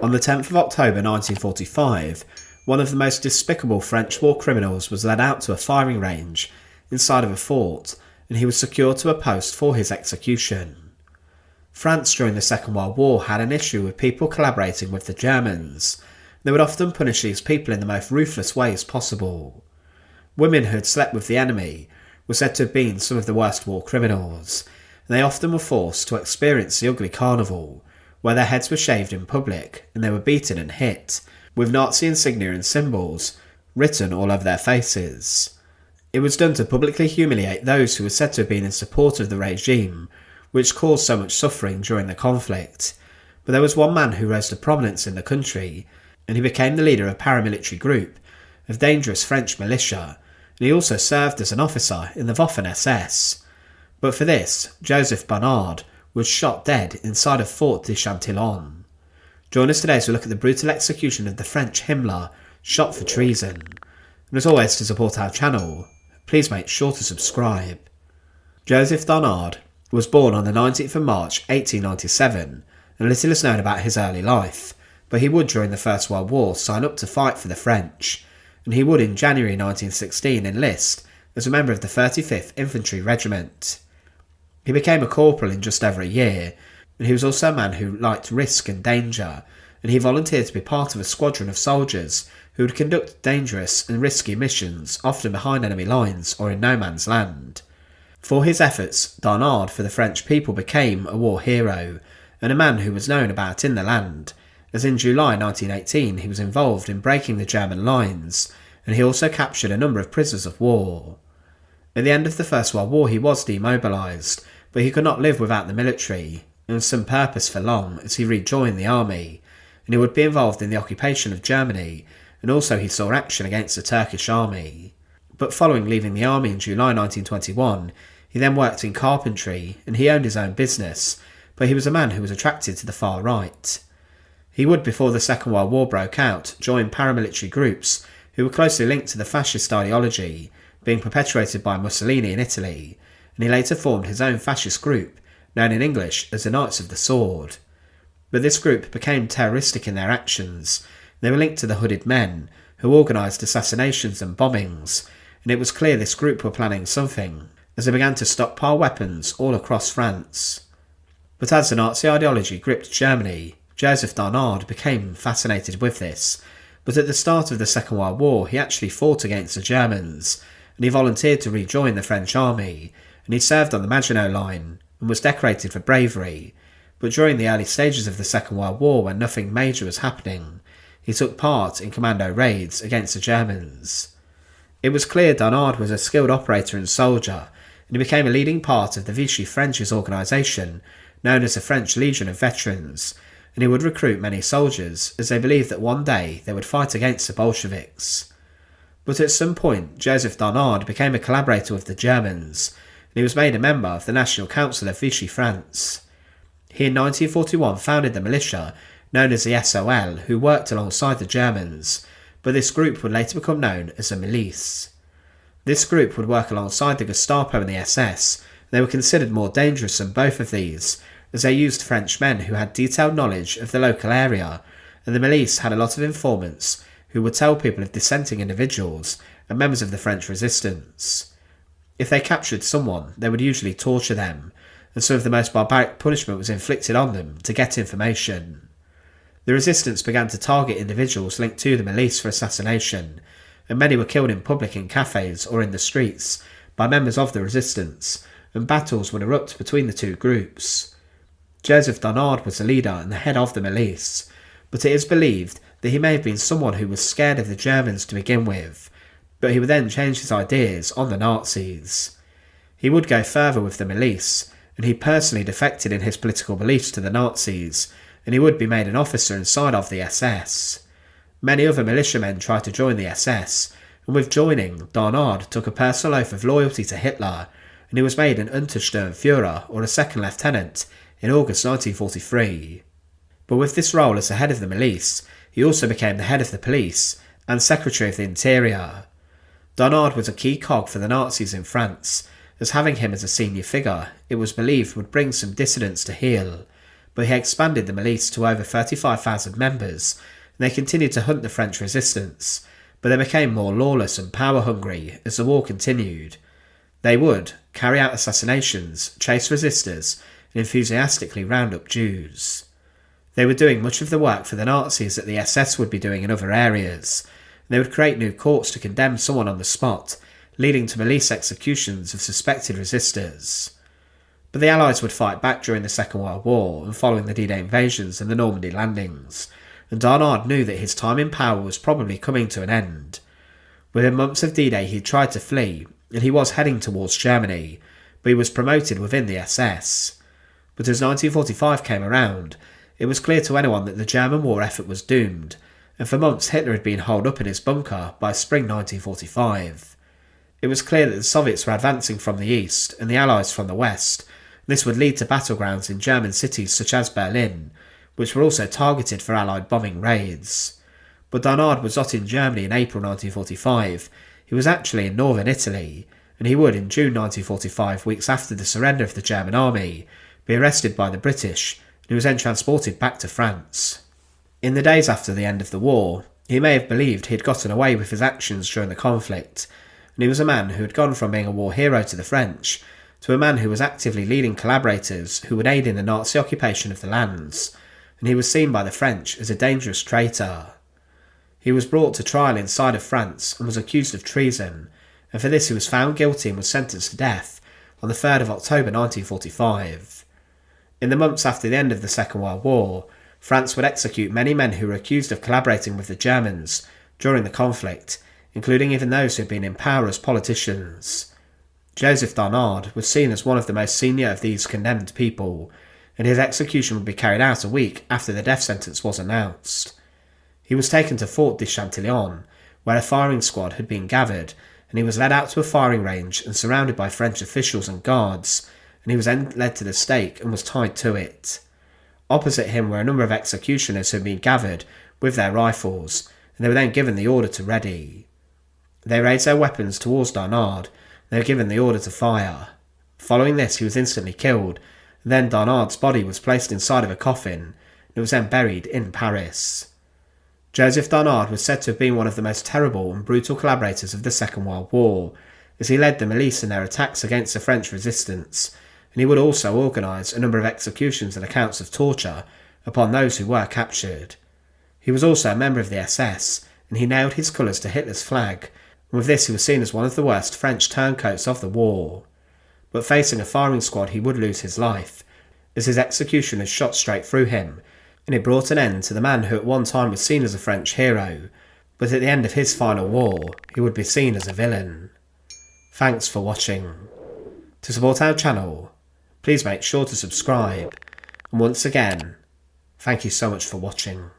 On the 10th of October 1945, one of the most despicable French war criminals was led out to a firing range inside of a fort, and he was secured to a post for his execution. France during the Second World War had an issue with people collaborating with the Germans. They would often punish these people in the most ruthless ways possible. Women who had slept with the enemy were said to have been some of the worst war criminals, and they often were forced to experience the Ugly Carnival, where their heads were shaved in public and they were beaten and hit, with Nazi insignia and symbols written all over their faces. It was done to publicly humiliate those who were said to have been in support of the regime, which caused so much suffering during the conflict. But there was one man who rose to prominence in the country, and he became the leader of a paramilitary group of dangerous French militia, and he also served as an officer in the Waffen-SS. But for this, Joseph Darnand was shot dead inside of Fort de Chantillon. Join us today as we look at the brutal execution of the French Himmler, shot for treason. And as always, to support our channel, please make sure to subscribe. Joseph Darnand was born on the 19th of March 1897, and little is known about his early life, but he would during the First World War sign up to fight for the French, and he would in January 1916 enlist as a member of the 35th Infantry Regiment. He became a corporal in just over a year, and he was also a man who liked risk and danger, and he volunteered to be part of a squadron of soldiers who would conduct dangerous and risky missions, often behind enemy lines or in no man's land. For his efforts, Donard for the French people became a war hero, and a man who was known about in the land, as in July 1918 he was involved in breaking the German lines, and he also captured a number of prisoners of war. At the end of the First World War he was demobilised, but he could not live without the military, and some purpose for long, as he rejoined the army, and he would be involved in the occupation of Germany, and also he saw action against the Turkish army. But following leaving the army in July 1921, he then worked in carpentry, and he owned his own business, but he was a man who was attracted to the far right. He would, before the Second World War broke out, join paramilitary groups who were closely linked to the fascist ideology being perpetuated by Mussolini in Italy, and he later formed his own fascist group, known in English as the Knights of the Sword. But this group became terroristic in their actions. They were linked to the Hooded Men, who organised assassinations and bombings, and it was clear this group were planning something, as they began to stockpile weapons all across France. But as the Nazi ideology gripped Germany, Joseph Darnand became fascinated with this, but at the start of the Second World War he actually fought against the Germans, and he volunteered to rejoin the French army, and he served on the Maginot Line, and was decorated for bravery. But during the early stages of the Second World War, when nothing major was happening, he took part in commando raids against the Germans. It was clear Donard was a skilled operator and soldier, and he became a leading part of the Vichy French's organisation, known as the French Legion of Veterans, and he would recruit many soldiers, as they believed that one day they would fight against the Bolsheviks. But at some point, Joseph Darnand became a collaborator with the Germans, and he was made a member of the National Council of Vichy France. He in 1941 founded the militia, known as the SOL, who worked alongside the Germans, but this group would later become known as the Milice. This group would work alongside the Gestapo and the SS. They were considered more dangerous than both of these, as they used French men who had detailed knowledge of the local area, and the Milice had a lot of informants who would tell people of dissenting individuals and members of the French resistance. If they captured someone, they would usually torture them, and some of the most barbaric punishment was inflicted on them to get information. The resistance began to target individuals linked to the Milice for assassination, and many were killed in public in cafes or in the streets by members of the resistance, and battles would erupt between the two groups. Joseph Darnand was the leader and the head of the Milice, but it is believed that he may have been someone who was scared of the Germans to begin with, but he would then change his ideas on the Nazis. He would go further with the Milice, and he personally defected in his political beliefs to the Nazis, and he would be made an officer inside of the SS. Many other militiamen tried to join the SS, and with joining, Donard took a personal oath of loyalty to Hitler, and he was made an Untersturmführer, or a second lieutenant, in August 1943. But with this role as the head of the Milice, he also became the head of the police and Secretary of the Interior. Donard was a key cog for the Nazis in France, as having him as a senior figure, it was believed would bring some dissidents to heel, but he expanded the Milice to over 35,000 members, and they continued to hunt the French resistance, but they became more lawless and power-hungry as the war continued. They would carry out assassinations, chase resistors, and enthusiastically round up Jews. They were doing much of the work for the Nazis that the SS would be doing in other areas. They would create new courts to condemn someone on the spot, leading to Milice executions of suspected resistors. But the Allies would fight back during the Second World War and following the D-Day invasions and the Normandy landings, and Donard knew that his time in power was probably coming to an end. Within months of D-Day he tried to flee, and he was heading towards Germany, but he was promoted within the SS. But as 1945 came around, it was clear to anyone that the German war effort was doomed, and for months Hitler had been holed up in his bunker by spring 1945. It was clear that the Soviets were advancing from the east and the Allies from the west, and this would lead to battlegrounds in German cities such as Berlin, which were also targeted for Allied bombing raids. But Donard was not in Germany in April 1945, he was actually in northern Italy, and he would in June 1945, weeks after the surrender of the German army, be arrested by the British, and he was then transported back to France. In the days after the end of the war, he may have believed he had gotten away with his actions during the conflict, and he was a man who had gone from being a war hero to the French, to a man who was actively leading collaborators who would aid in the Nazi occupation of the lands, and he was seen by the French as a dangerous traitor. He was brought to trial inside of France and was accused of treason, and for this he was found guilty and was sentenced to death on the 3rd of October 1945. In the months after the end of the Second World War, France would execute many men who were accused of collaborating with the Germans during the conflict, including even those who had been in power as politicians. Joseph Darnand was seen as one of the most senior of these condemned people, and his execution would be carried out a week after the death sentence was announced. He was taken to Fort de Chantillon, where a firing squad had been gathered, and he was led out to a firing range and surrounded by French officials and guards, and he was then led to the stake and was tied to it. Opposite him were a number of executioners who had been gathered with their rifles, and they were then given the order to ready. They raised their weapons towards Donard, and they were given the order to fire. Following this, he was instantly killed, and then Donard's body was placed inside of a coffin, and it was then buried in Paris. Joseph Darnand was said to have been one of the most terrible and brutal collaborators of the Second World War, as he led the Milice in their attacks against the French resistance, and he would also organise a number of executions and accounts of torture upon those who were captured. He was also a member of the SS, and he nailed his colours to Hitler's flag, and with this he was seen as one of the worst French turncoats of the war. But facing a firing squad he would lose his life, as his executioners shot straight through him, and it brought an end to the man who at one time was seen as a French hero, but at the end of his final war he would be seen as a villain. Thanks for watching. To support our channel, please make sure to subscribe, and once again, thank you so much for watching.